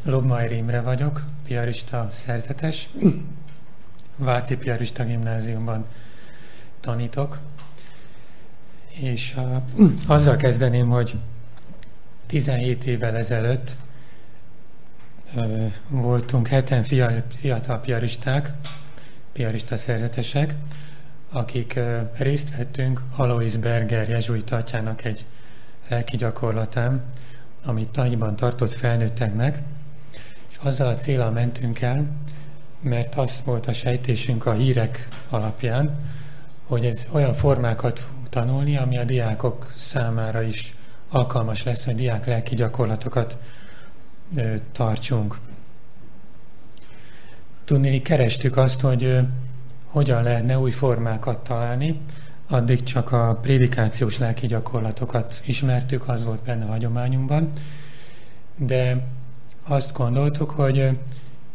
Lobmajr Imre vagyok, piarista szerzetes. Váci Piarista Gimnáziumban tanítok. És azzal kezdeném, hogy 17 évvel ezelőtt voltunk 7 fiatal piaristák, piarista szerzetesek, akik részt vettünk Alois Berger jezsuita atyának egy lelki gyakorlatán, amit Tahiban tartott felnőtteknek, és azzal a céllal mentünk el, mert az volt a sejtésünk a hírek alapján, hogy ez olyan formákat fog tanulni, ami a diákok számára is alkalmas lesz, hogy diák lelki gyakorlatokat tartsunk. Tudni, kerestük azt, hogy hogyan lehetne új formákat találni, addig csak a prédikációs lelki gyakorlatokat ismertük, az volt benne a hagyományunkban, de azt gondoltuk, hogy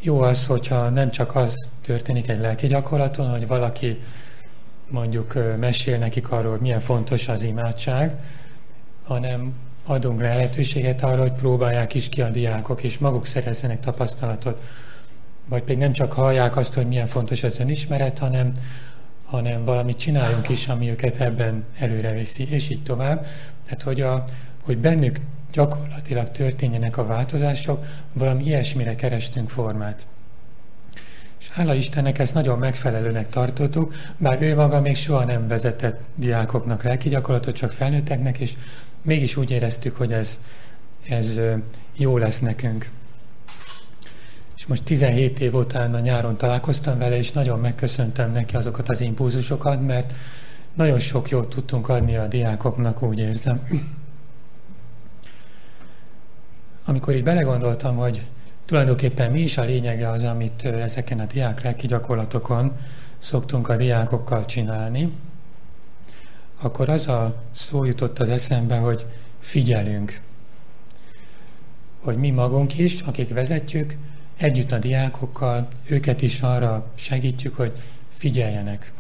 jó az, hogyha nem csak az történik egy lelki gyakorlaton, hogy valaki mondjuk mesél nekik arról, hogy milyen fontos az imádság, hanem adunk lehetőséget arra, hogy próbálják is ki a diákok, és maguk szerezzenek tapasztalatot. Vagy pedig nem csak hallják azt, hogy milyen fontos az önismeret, hanem valamit csináljunk is, ami őket ebben előreviszi, és így tovább. Tehát, hogy bennük gyakorlatilag történjenek a változások, valami ilyesmire kerestünk formát. És hála Istennek ezt nagyon megfelelőnek tartottuk, bár ő maga még soha nem vezetett diákoknak lelki gyakorlatot, csak felnőtteknek, és mégis úgy éreztük, hogy ez jó lesz nekünk. És most 17 év után a nyáron találkoztam vele, és nagyon megköszöntem neki azokat az impulzusokat, mert nagyon sok jót tudtunk adni a diákoknak, úgy érzem. Amikor így belegondoltam, hogy tulajdonképpen mi is a lényege az, amit ezeken a diák lelki gyakorlatokon szoktunk a diákokkal csinálni, akkor az a szó jutott az eszembe, hogy figyelünk. Hogy mi magunk is, akik vezetjük, együtt a diákokkal, őket is arra segítjük, hogy figyeljenek.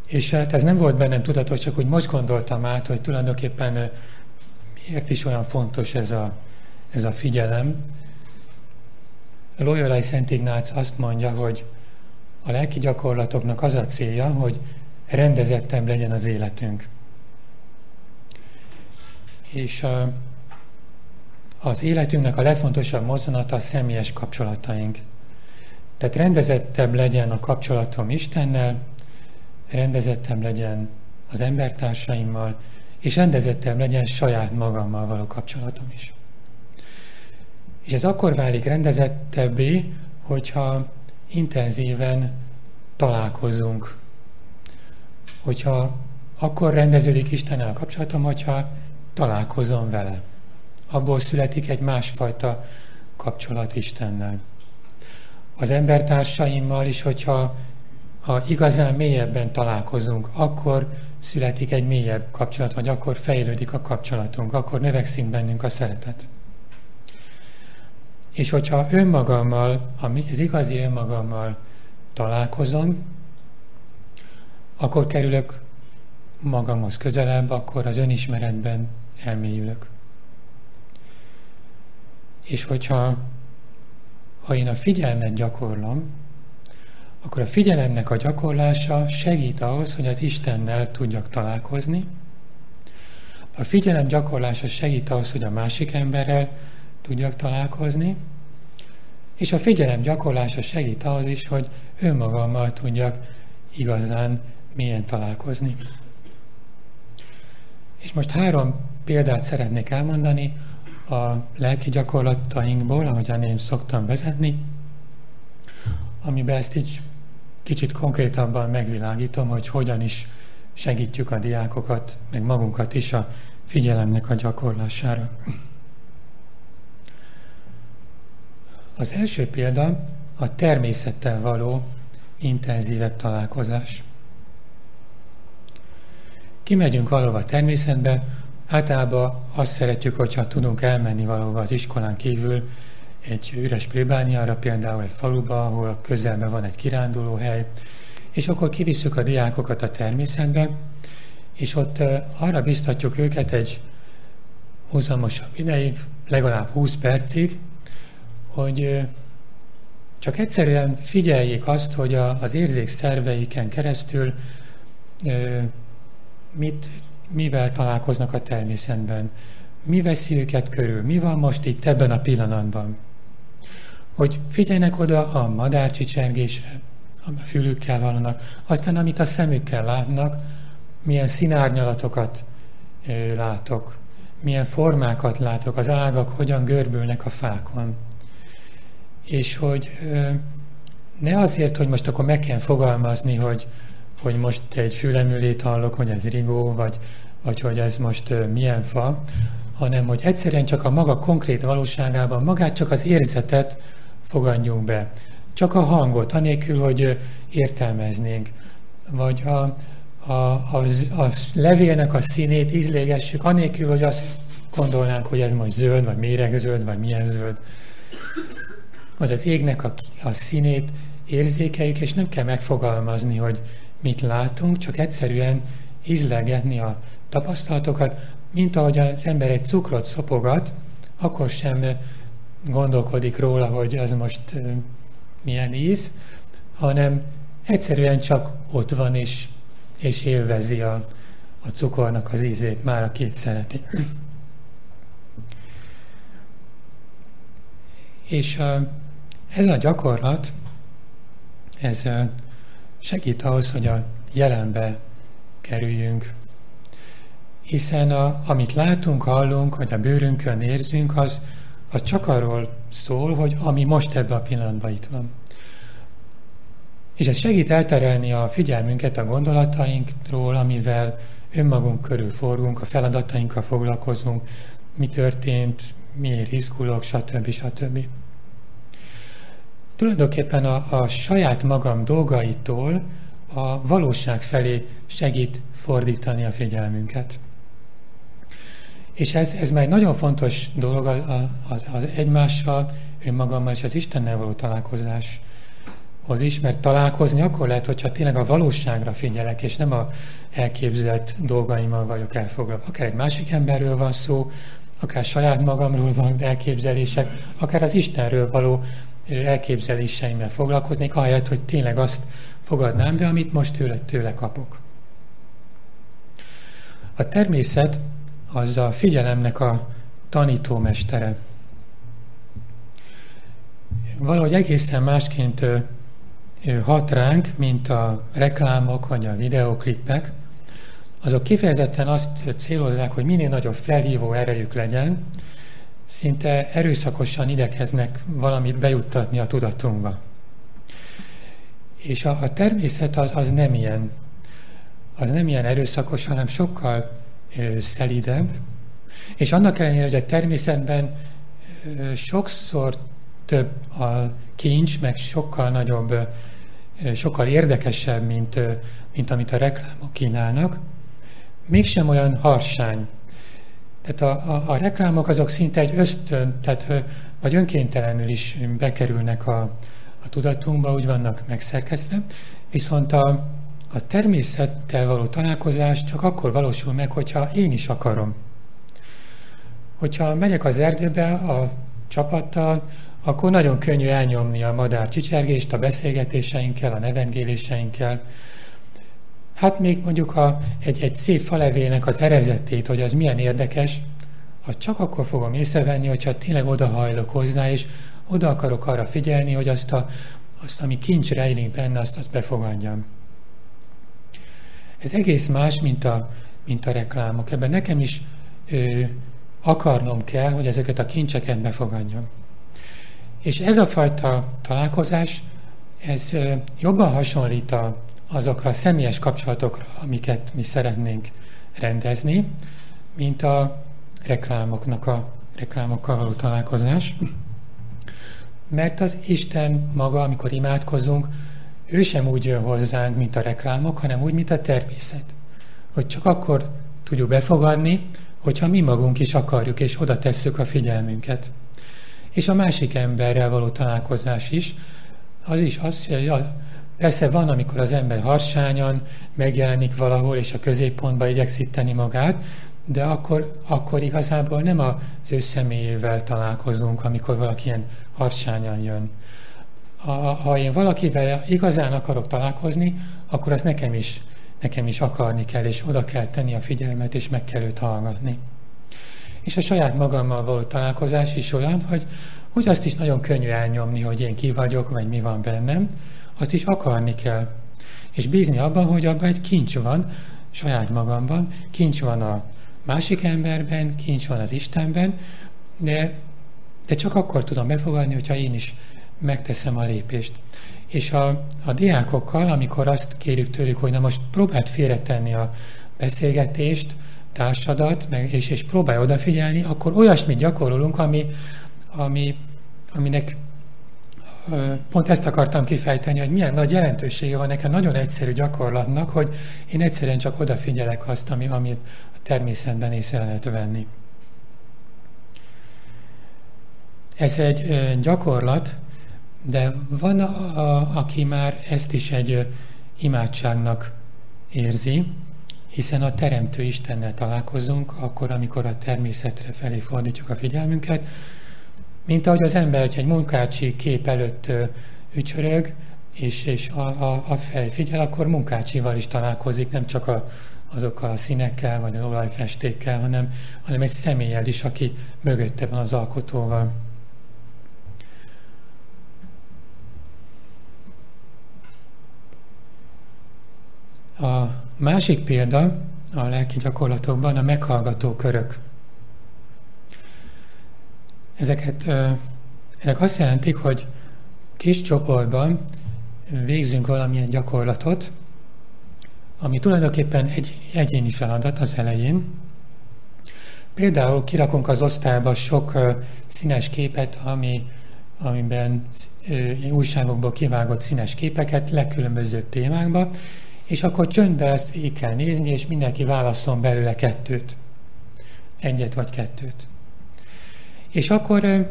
És hát ez nem volt bennem tudatos, csak úgy most gondoltam át, hogy tulajdonképpen miért is olyan fontos ez a figyelem. Loyolai Szent Ignác azt mondja, hogy a lelki gyakorlatoknak az a célja, hogy rendezettebb legyen az életünk. És az életünknek a legfontosabb mozzanata a személyes kapcsolataink. Tehát rendezettebb legyen a kapcsolatom Istennel, rendezettebb legyen az embertársaimmal, és rendezettebb legyen saját magammal való kapcsolatom is. És ez akkor válik rendezettebbé, hogyha intenzíven találkozunk. Hogyha akkor rendeződik Istennel a kapcsolatom, hogyha találkozom vele. Abból születik egy másfajta kapcsolat Istennel. Az embertársaimmal is, hogyha igazán mélyebben találkozunk, akkor születik egy mélyebb kapcsolat, vagy akkor fejlődik a kapcsolatunk, akkor növekszik bennünk a szeretet. És hogyha önmagammal, az igazi önmagammal találkozom, akkor kerülök magamhoz közelebb, akkor az önismeretben elmélyülök. És hogyha én a figyelmet gyakorlom, akkor a figyelemnek a gyakorlása segít ahhoz, hogy az Istennel tudjak találkozni. A figyelem gyakorlása segít ahhoz, hogy a másik emberrel tudjak találkozni, és a figyelem gyakorlása segít ahhoz is, hogy önmagammal tudjak igazán mélyen találkozni. És most 3 példát szeretnék elmondani a lelki gyakorlatainkból, ahogyan én szoktam vezetni, amiben ezt így kicsit konkrétabban megvilágítom, hogy hogyan is segítjük a diákokat, meg magunkat is a figyelemnek a gyakorlására. Az első példa a természettel való intenzívebb találkozás. Kimegyünk valahova a természetbe, általában azt szeretjük, hogyha tudunk elmenni valahova az iskolán kívül, egy üres plébániára, például egy faluba, ahol közelben van egy kirándulóhely, és akkor kivisszük a diákokat a természetbe, és ott arra biztatjuk őket egy húzamosabb ideig, legalább 20 percig, hogy csak egyszerűen figyeljék azt, hogy az érzékszerveiken keresztül mivel találkoznak a természetben, mi veszi őket körül, mi van most itt ebben a pillanatban. Hogy figyeljenek oda a madárcsicsergésre, a fülükkel hallanak, aztán amit a szemükkel látnak, milyen színárnyalatokat látok, milyen formákat látok, az ágak hogyan görbülnek a fákon. És hogy ne azért, hogy most akkor meg kell fogalmazni, hogy most egy fülemülét hallok, hogy ez rigó, vagy hogy ez most milyen fa, hanem hogy egyszerűen csak a maga konkrét valóságában, magát csak az érzetet fogadjunk be. Csak a hangot, anélkül, hogy értelmeznénk. Vagy a levélnek a színét ízlégessük, anélkül, hogy azt gondolnánk, hogy ez most zöld, vagy méregzöld, vagy milyen zöld. Vagy az égnek a színét érzékeljük, és nem kell megfogalmazni, hogy mit látunk, csak egyszerűen ízlegetni a tapasztalatokat, mint ahogy az ember egy cukrot szopogat, akkor sem gondolkodik róla, hogy ez most milyen íz, hanem egyszerűen csak ott van és élvezi a cukornak az ízét, már aki szereti. És ez a gyakorlat, ez segít ahhoz, hogy a jelenbe kerüljünk. Hiszen amit látunk, hallunk, hogy a bőrünkön érzünk, az csak arról szól, hogy ami most ebben a pillanatban itt van. És ez segít elterelni a figyelmünket a gondolatainkról, amivel önmagunk körül forgunk, a feladatainkkal foglalkozunk, mi történt, miért izgulok, stb. Stb. Tulajdonképpen a saját magam dolgaitól a valóság felé segít fordítani a figyelmünket. És ez már egy nagyon fontos dolog az egymással, önmagammal és az Istennel való találkozáshoz is, mert találkozni akkor lehet, hogyha tényleg a valóságra figyelek, és nem a elképzelt dolgaimmal vagyok elfoglalva. Akár egy másik emberről van szó, akár saját magamról van elképzelések, akár az Istenről való elképzeléseimmel foglalkoznék, ahelyett, hogy tényleg azt fogadnám be, amit most tőle kapok. A természet az a figyelemnek a tanítómestere. Valahogy egészen másként hat ránk, mint a reklámok vagy a videóklipek. Azok kifejezetten azt célozzák, hogy minél nagyobb felhívó erejük legyen, szinte erőszakosan igyekeznek valamit bejuttatni a tudatunkba. És a természet az nem ilyen. Az nem ilyen erőszakos, hanem sokkal szelídebb. És annak ellenére, hogy a természetben sokszor több a kincs, meg sokkal nagyobb, sokkal érdekesebb, mint amit a reklámok kínálnak, mégsem olyan harsány. Tehát a reklámok azok szinte egy ösztön, tehát vagy önkéntelenül is bekerülnek a tudatunkba, úgy vannak megszerkesztve, viszont a természettel való találkozás csak akkor valósul meg, hogyha én is akarom. Hogyha megyek az erdőbe a csapattal, akkor nagyon könnyű elnyomni a madár csicsergést a beszélgetéseinkkel, a nevengéléseinkkel. Hát még mondjuk egy szép falevélnek az erezetét, hogy az milyen érdekes, azt csak akkor fogom észrevenni, hogyha tényleg odahajlok hozzá, és oda akarok arra figyelni, hogy azt, ami kincs rejlik benne, azt befogadjam. Ez egész más, mint a reklámok. Ebben nekem is akarnom kell, hogy ezeket a kincseket befogadjam. És ez a fajta találkozás, ez jobban hasonlít azokra a személyes kapcsolatokra, amiket mi szeretnénk rendezni, mint a reklámokkal való találkozás. Mert az Isten maga, amikor imádkozunk, ő sem úgy jön hozzánk, mint a reklámok, hanem úgy, mint a természet. Hogy csak akkor tudjuk befogadni, hogyha mi magunk is akarjuk, és oda tesszük a figyelmünket. És a másik emberrel való találkozás is, az is az, hogy persze van, amikor az ember harsányan megjelenik valahol, és a középpontba igyekszik tenni magát, de akkor igazából nem az ő személyével találkozunk, amikor valaki ilyen harsányan jön. Ha én valakivel igazán akarok találkozni, akkor azt nekem is akarni kell, és oda kell tenni a figyelmet, és meg kell őt hallgatni. És a saját magammal való találkozás is olyan, hogy azt is nagyon könnyű elnyomni, hogy én ki vagyok, vagy mi van bennem, azt is akarni kell. És bízni abban, hogy abban egy kincs van, saját magamban, kincs van a másik emberben, kincs van az Istenben, de csak akkor tudom befogadni, hogyha én is megteszem a lépést. És a diákokkal, amikor azt kérjük tőlük, hogy na most próbáld félretenni a beszélgetést, társadat, és próbálj odafigyelni, akkor olyasmit gyakorolunk, aminek pont ezt akartam kifejteni, hogy milyen nagy jelentősége van nekem nagyon egyszerű gyakorlatnak, hogy én egyszerűen csak odafigyelek azt, amit a természetben észre lehet venni. Ez egy gyakorlat, de van, aki már ezt is egy imádságnak érzi, hiszen a Teremtő Istennel találkozunk, akkor, amikor a természetre felé fordítjuk a figyelmünket, mint ahogy az ember egy munkácsi kép előtt ücsörög, és a felé figyel, akkor munkácsival is találkozik, nem csak azokkal a színekkel, vagy az olajfestékkel, hanem egy személlyel is, aki mögötte van az alkotóval. A másik példa a lelki gyakorlatokban a meghallgató körök. Ezek azt jelentik, hogy kis csoportban végzünk valamilyen gyakorlatot, ami tulajdonképpen egy egyéni feladat az elején. Például kirakunk az osztályba sok színes képet, amiben újságokból kivágott színes képeket legkülönbözőbb témákba, és akkor csöndben ezt így kell nézni, és mindenki válasszon belőle egyet vagy kettőt. És akkor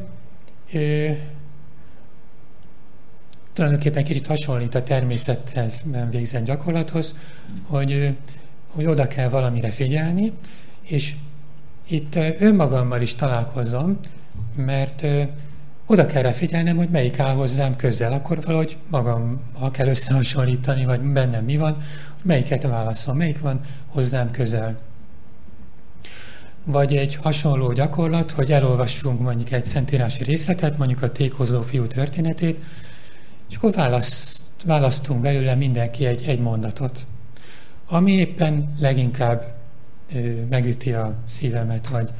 tulajdonképpen kicsit hasonlít a természethez végzett gyakorlathoz, hogy oda kell valamire figyelni, és itt önmagammal is találkozom, mert oda kell rá figyelnem, hogy melyik áll hozzám közel, akkor valahogy magammal kell összehasonlítani, vagy bennem mi van, hogy melyiket válaszol, melyik van hozzám közel. Vagy egy hasonló gyakorlat, hogy elolvassunk mondjuk egy szentírási részletet, mondjuk a tékozló fiú történetét, és akkor választunk belőle mindenki egy mondatot, ami éppen leginkább megüti a szívemet, vagy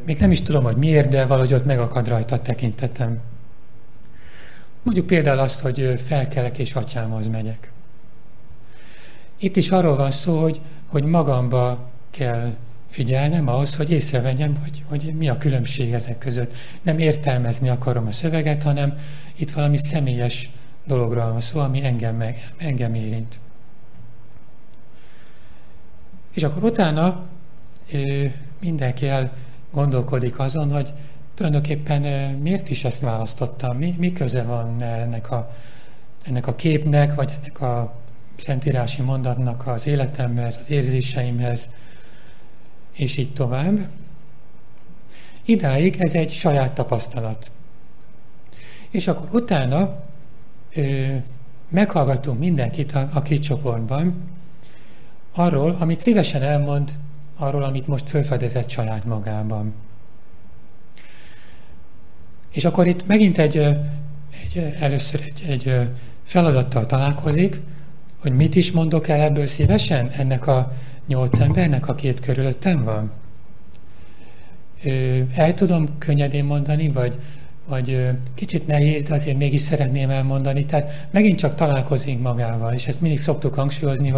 még nem is tudom, hogy miért, de valahogy ott megakad rajta a tekintetem. Mondjuk például azt, hogy felkelek és atyámhoz megyek. Itt is arról van szó, hogy magamba kell figyelnem ahhoz, hogy észrevegyem, hogy mi a különbség ezek között. Nem értelmezni akarom a szöveget, hanem itt valami személyes dologról van szó, ami engem érint. És akkor utána mindenki elgondolkodik azon, hogy tulajdonképpen miért is ezt választottam, mi köze van ennek a képnek, vagy ennek a szentírási mondatnak az életemhez, az érzéseimhez, és így tovább. Idáig ez egy saját tapasztalat. És akkor utána meghallgatunk mindenkit a kis csoportban arról, amit szívesen elmond, arról, amit most felfedezett saját magában. És akkor itt megint először egy feladattal találkozik, hogy mit is mondok el ebből szívesen ennek a 8 embernek, aki itt körülöttem van. El tudom könnyedén mondani, vagy kicsit nehéz, de azért mégis szeretném elmondani. Tehát megint csak találkozik magával, és ezt mindig szoktuk hangsúlyozni,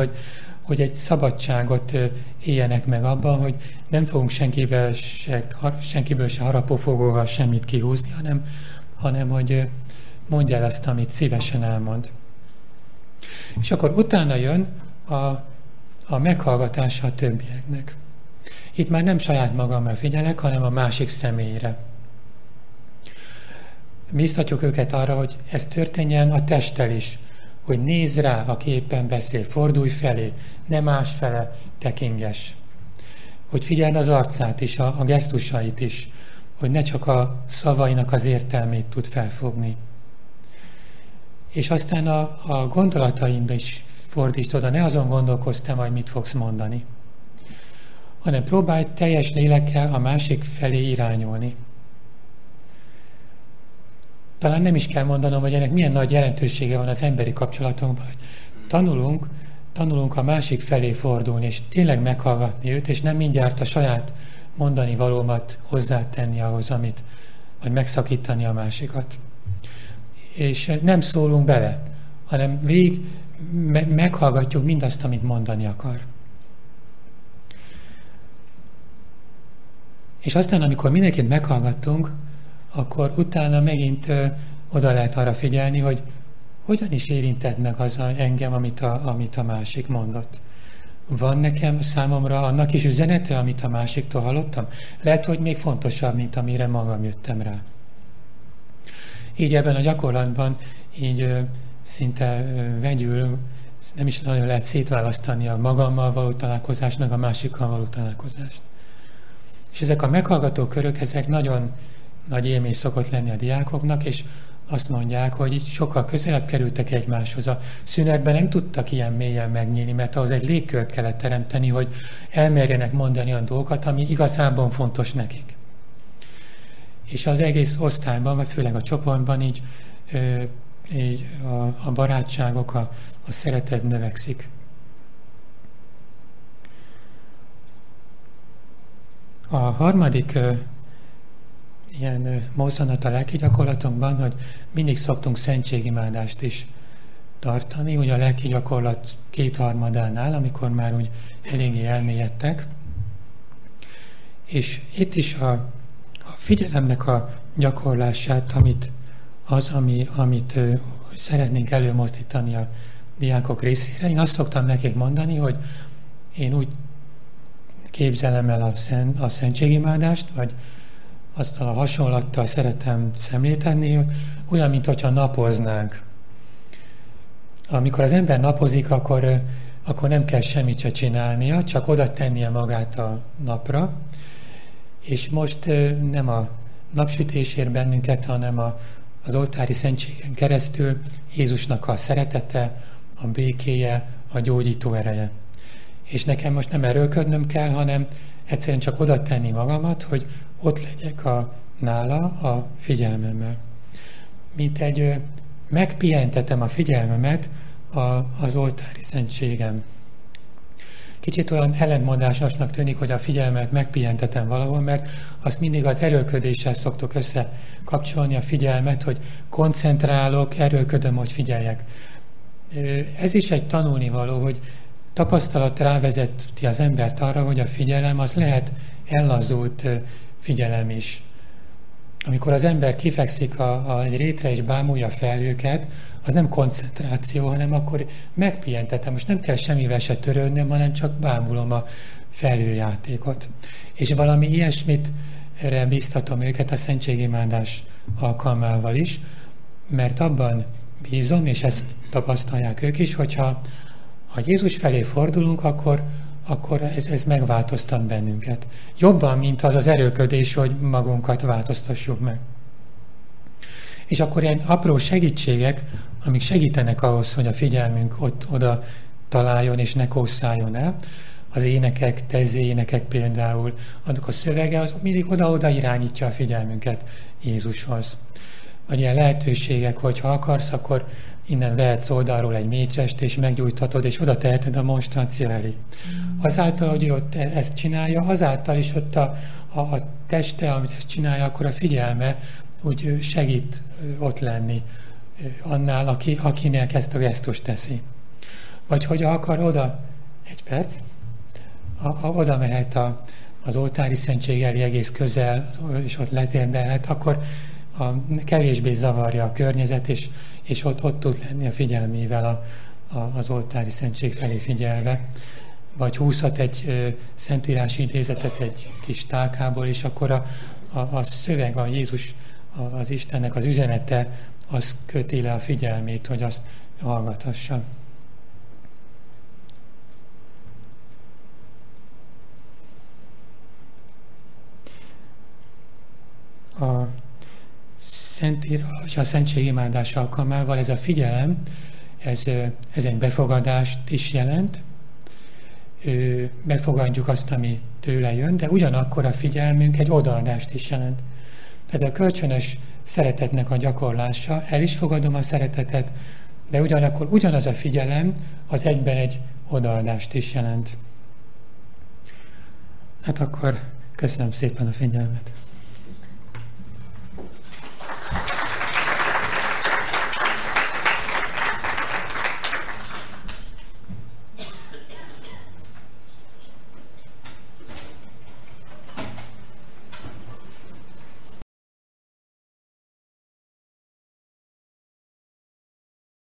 hogy egy szabadságot éljenek meg abban, hogy nem fogunk senkiből se harapófogóval semmit kihúzni, hanem hogy mondja el azt, amit szívesen elmond. És akkor utána jön a meghallgatása a többieknek. Itt már nem saját magamra figyelek, hanem a másik személyre. Bíztatjuk őket arra, hogy ez történjen a testtel is, hogy nézz rá, aki éppen beszél, fordulj felé, ne másfele tekinges. hogy figyeld az arcát is, a gesztusait is, hogy ne csak a szavainak az értelmét tud felfogni. És aztán a gondolataimba is fordítsd oda, ne azon gondolkozz te majd mit fogsz mondani, hanem próbálj teljes lélekkel a másik felé irányulni. Talán nem is kell mondanom, hogy ennek milyen nagy jelentősége van az emberi kapcsolatokban, hogy tanulunk a másik felé fordulni, és tényleg meghallgatni őt, és nem mindjárt a saját mondani valómat hozzátenni ahhoz, vagy megszakítani a másikat. És nem szólunk bele, hanem végig meghallgatjuk mindazt, amit mondani akar. És aztán, amikor mindenkit meghallgattunk, akkor utána megint oda lehet arra figyelni, hogy hogyan is érintett meg az engem, amit a másik mondott. Van nekem számomra annak is üzenete, amit a másiktól hallottam? Lehet, hogy még fontosabb, mint amire magam jöttem rá. Így ebben a gyakorlatban így szinte vegyül, nem is nagyon lehet szétválasztani a magammal való találkozást, meg a másikkal való találkozást. És ezek a meghallgató körök, ezek nagyon nagy élmény szokott lenni a diákoknak, és azt mondják, hogy itt sokkal közelebb kerültek egymáshoz. A szünetben nem tudtak ilyen mélyen megnyílni, mert ahhoz egy légkört kellett teremteni, hogy elmerjenek mondani olyan dolgokat, ami igazából fontos nekik. És az egész osztályban, vagy főleg a csoportban így a barátságok, a szeretet növekszik. A harmadik ilyen mozzanat a lelki gyakorlatunkban, hogy mindig szoktunk szentségimádást is tartani, ugye a lelki gyakorlat 2/3-ánál, amikor már úgy eléggé elmélyedtek. És itt is a figyelemnek a gyakorlását, amit szeretnénk előmozdítani a diákok részére. Én azt szoktam nekik mondani, hogy én úgy képzelem el a szentségimádást, vagy azt a hasonlattal szeretem szemléltetni, olyan, mintha napoznánk. Amikor az ember napozik, akkor nem kell semmit se csinálnia, csak oda tennie magát a napra, és most nem a napsütés ér bennünket, hanem az oltári szentségen keresztül Jézusnak a szeretete, a békéje, a gyógyító ereje. És nekem most nem erőlködnöm kell, hanem egyszerűen csak oda tenni magamat, hogy ott legyek nála a figyelmemmel. Mint egy megpihentetem a figyelmemet az oltári szentségem. Kicsit olyan ellentmondásosnak tűnik, hogy a figyelmet megpihentetem valahol, mert azt mindig az erőlködéssel szoktuk összekapcsolni a figyelmet, hogy koncentrálok, erőlködöm, hogy figyeljek. Ez is egy tanulnivaló, hogy tapasztalat rávezeti az embert arra, hogy a figyelem az lehet ellazult figyelem is. Amikor az ember kifekszik egy rétre és bámulja a felhőket, az nem koncentráció, hanem akkor megpihentetem. Most nem kell semmivel se törődnöm, hanem csak bámulom a felhőjátékot. És valami ilyesmit biztatom őket a szentségimádás alkalmával is, mert abban bízom, és ezt tapasztalják ők is, hogyha Jézus felé fordulunk, akkor ez megváltoztat bennünket. Jobban, mint az erőlködés, hogy magunkat változtassuk meg. És akkor ilyen apró segítségek, amik segítenek ahhoz, hogy a figyelmünk oda találjon és ne kószáljon el. Az énekek, tezénekek például, annak a szövege, az mindig oda-oda irányítja a figyelmünket Jézushoz. Vagy ilyen lehetőségek, hogy ha akarsz, akkor innen vehetsz oldalról egy mécsest, és meggyújthatod, és oda teheted a monstráció elé. Azáltal, hogy ott ezt csinálja, azáltal is ott a teste, amit ezt csinálja, akkor a figyelme úgy segít ott lenni annál, akinek ezt a gesztust teszi. Vagy hogy akar egy perc, oda mehet az oltári szentség elé egész közel, és ott letérdelhet, akkor kevésbé zavarja a környezet, és ott tud lenni a figyelmével az oltári szentség felé figyelve. Vagy húzhat egy szentírási idézetet egy kis tálkából, és akkor a szöveg, a Jézus, az Istennek az üzenete, az köti le a figyelmét, hogy azt hallgathassa. a szentség imádás alkalmával ez a figyelem, ez egy befogadást is jelent. Befogadjuk azt, ami tőle jön, de ugyanakkor a figyelmünk egy odaadást is jelent. Tehát a kölcsönös szeretetnek a gyakorlása, el is fogadom a szeretetet, de ugyanakkor ugyanaz a figyelem, az egyben egy odaadást is jelent. Hát akkor köszönöm szépen a figyelmet.